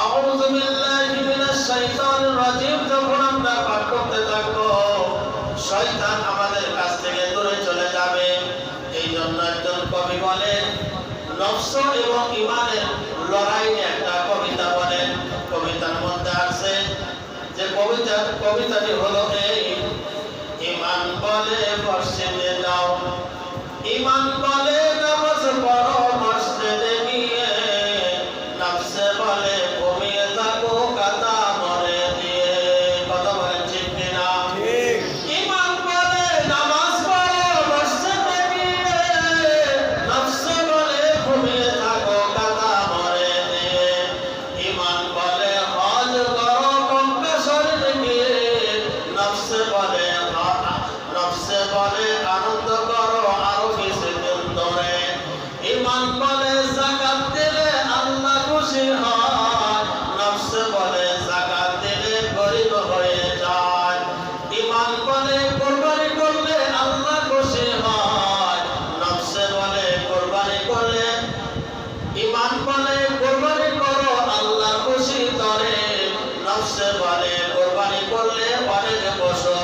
আউযু বিল্লাহি মিনাশ শাইতানির রাজিম যখন আমরা পাঠ করতে থাকবো শয়তান আমাদের কাছ থেকে দূরে চলে যাবে। এই জন্য একজন কবি বলেন নফস এবং ঈমানের লড়াই নিয়ে একটা কবিতা বলেন। কবিতার মধ্যে আছে যে কবিতাটি হলো এই, ঈমান বলে মসজিদে যাও, ঈমান বলে নামাজ পড়ো মসজিদে গিয়ে, নফসে বলে ঘুমিয়ে থাকো কাতা মরে দিয়ে। কথা বলেন ঠিক কিনা? ঠিক। ঈমান বলে নামাজ পড়ো মসজিদে গিয়ে, নফসে বলে ঘুমিয়ে থাকো কাতা মরে দিয়ে। ঈমান বলে হজ করো মক্কা শরীফ গিয়ে, নফসে বলে আনন্দ করো আরো কিছুদিন ধরে। ঈমান বলে যাকাত দিলে আল্লাহ খুশি হয়, নফসে বলে যাকাত দিলে গরিব হয়ে যায়। ঈমান বলে কুরবানি করলে আল্লাহ খুশি হয়, নফসে বলে কুরবানি করলে, ঈমান বলে কুরবানি করো আল্লাহ খুশি করে, নফসে বলে কুরবানি করলে অনেক বছর